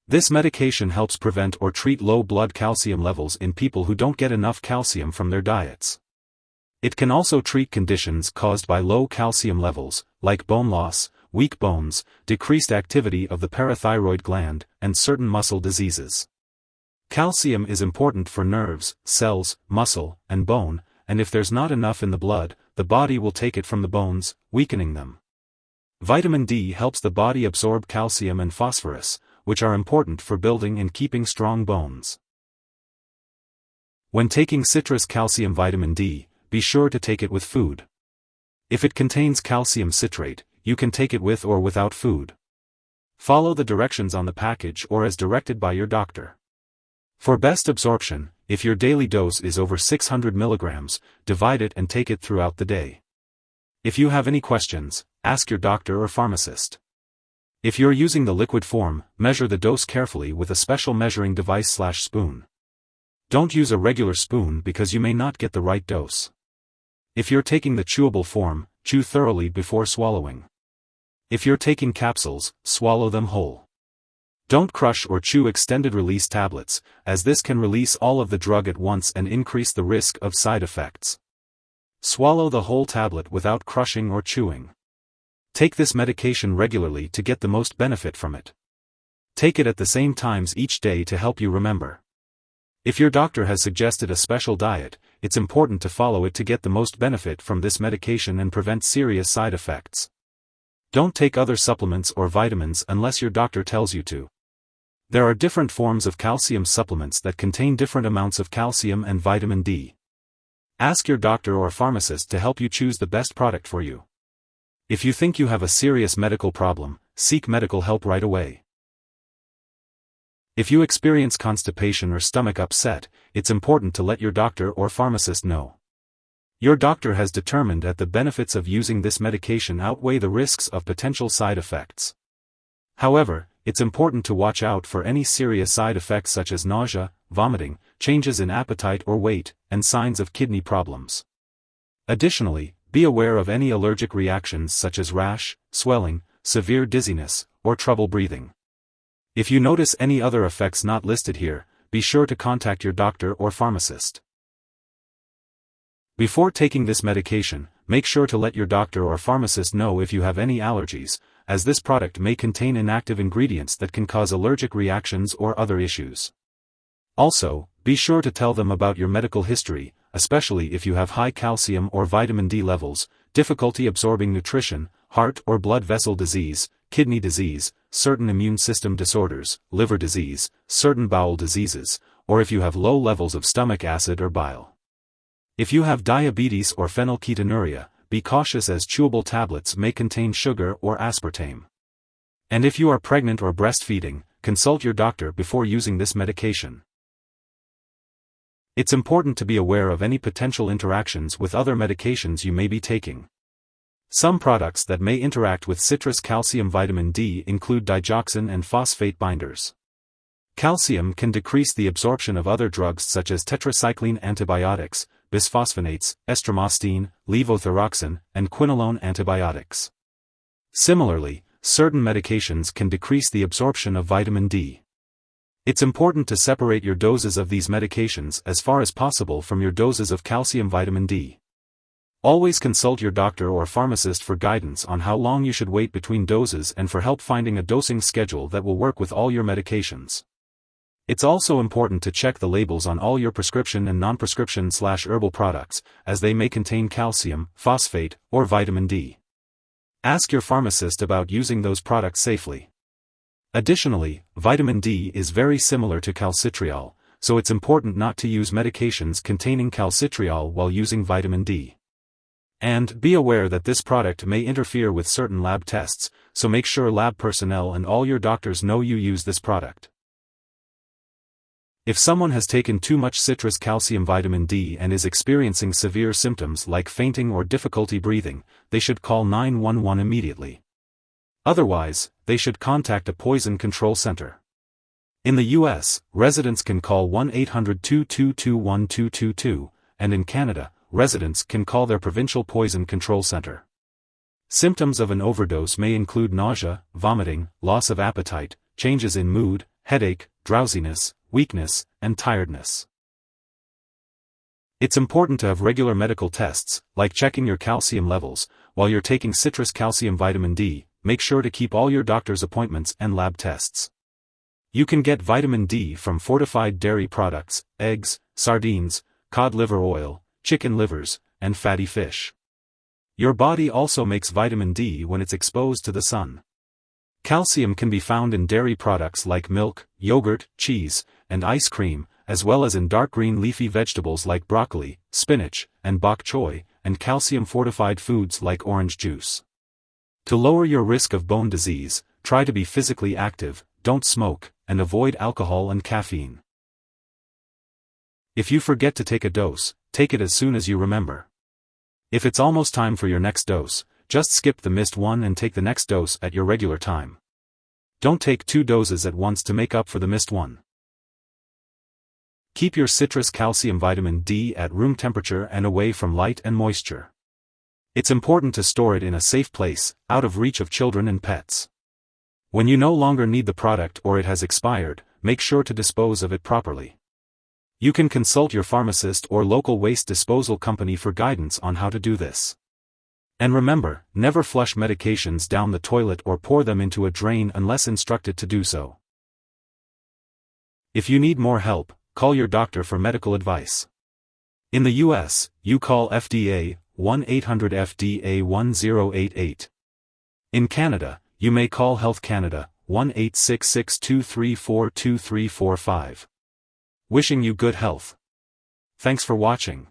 This medication helps prevent or treat low blood calcium levels in people who don't get enough calcium from their diets. It can also treat conditions caused by low calcium levels, like bone loss, weak bones, decreased activity of the parathyroid gland, and certain muscle diseases. Calcium is important for nerves, cells, muscle, and bone, and if there's not enough in the blood, the body will take it from the bones, weakening them. Vitamin D helps the body absorb calcium and phosphorus, which are important for building and keeping strong bones. When taking citrus calcium vitamin D, be sure to take it with food. If it contains calcium citrate, you can take it with or without food. Follow the directions on the package or as directed by your doctor. For best absorption, if your daily dose is over 600 mg, divide it and take it throughout the day. If you have any questions, ask your doctor or pharmacist. If you're using the liquid form, measure the dose carefully with a special measuring device/spoon. Don't use a regular spoon because you may not get the right dose. If you're taking the chewable form, chew thoroughly before swallowing. If you're taking capsules, swallow them whole. Don't crush or chew extended-release tablets, as this can release all of the drug at once and increase the risk of side effects. Swallow the whole tablet without crushing or chewing. Take this medication regularly to get the most benefit from it. Take it at the same times each day to help you remember. If your doctor has suggested a special diet, it's important to follow it to get the most benefit from this medication and prevent serious side effects. Don't take other supplements or vitamins unless your doctor tells you to. There are different forms of calcium supplements that contain different amounts of calcium and vitamin D. Ask your doctor or pharmacist to help you choose the best product for you. If you think you have a serious medical problem, seek medical help right away. If you experience constipation or stomach upset, it's important to let your doctor or pharmacist know. Your doctor has determined that the benefits of using this medication outweigh the risks of potential side effects. However, it's important to watch out for any serious side effects such as nausea, vomiting, changes in appetite or weight, and signs of kidney problems. Additionally, be aware of any allergic reactions such as rash, swelling, severe dizziness, or trouble breathing. If you notice any other effects not listed here, be sure to contact your doctor or pharmacist. Before taking this medication, make sure to let your doctor or pharmacist know if you have any allergies, as this product may contain inactive ingredients that can cause allergic reactions or other issues. Also, be sure to tell them about your medical history, especially if you have high calcium or vitamin D levels, difficulty absorbing nutrition, heart or blood vessel disease, kidney disease, certain immune system disorders, liver disease, certain bowel diseases, or if you have low levels of stomach acid or bile. If you have diabetes or phenylketonuria, be cautious as chewable tablets may contain sugar or aspartame. And if you are pregnant or breastfeeding, consult your doctor before using this medication. It's important to be aware of any potential interactions with other medications you may be taking. Some products that may interact with citrus calcium vitamin D include digoxin and phosphate binders. Calcium can decrease the absorption of other drugs such as tetracycline antibiotics, bisphosphonates, estromostine, levothyroxine, and quinolone antibiotics. Similarly, certain medications can decrease the absorption of vitamin D. It's important to separate your doses of these medications as far as possible from your doses of calcium vitamin D. Always consult your doctor or pharmacist for guidance on how long you should wait between doses and for help finding a dosing schedule that will work with all your medications. It's also important to check the labels on all your prescription and non-prescription/herbal products, as they may contain calcium, phosphate, or vitamin D. Ask your pharmacist about using those products safely. Additionally, vitamin D is very similar to calcitriol, so it's important not to use medications containing calcitriol while using vitamin D. And be aware that this product may interfere with certain lab tests, so make sure lab personnel and all your doctors know you use this product. If someone has taken too much citrus calcium vitamin D and is experiencing severe symptoms like fainting or difficulty breathing, they should call 911 immediately. Otherwise, they should contact a poison control center. In the US, residents can call 1-800-222-1222, and in Canada, residents can call their provincial poison control center. Symptoms of an overdose may include nausea, vomiting, loss of appetite, changes in mood, headache, drowsiness, weakness, and tiredness. It's important to have regular medical tests, like checking your calcium levels. While you're taking citrus calcium vitamin D, make sure to keep all your doctor's appointments and lab tests. You can get vitamin D from fortified dairy products, eggs, sardines, cod liver oil, chicken livers, and fatty fish. Your body also makes vitamin D when it's exposed to the sun. Calcium can be found in dairy products like milk, yogurt, cheese, and ice cream, as well as in dark green leafy vegetables like broccoli, spinach, and bok choy, and calcium-fortified foods like orange juice. To lower your risk of bone disease, try to be physically active, don't smoke, and avoid alcohol and caffeine. If you forget to take a dose, take it as soon as you remember. If it's almost time for your next dose, just skip the missed one and take the next dose at your regular time. Don't take 2 doses at once to make up for the missed one. Keep your citrus calcium vitamin D at room temperature and away from light and moisture. It's important to store it in a safe place, out of reach of children and pets. When you no longer need the product or it has expired, make sure to dispose of it properly. You can consult your pharmacist or local waste disposal company for guidance on how to do this. And remember, never flush medications down the toilet or pour them into a drain unless instructed to do so. If you need more help, call your doctor for medical advice. In the US, you call FDA, 1-800-FDA-1088. In Canada, you may call Health Canada, 1-866-234-2345. Wishing you good health. Thanks for watching.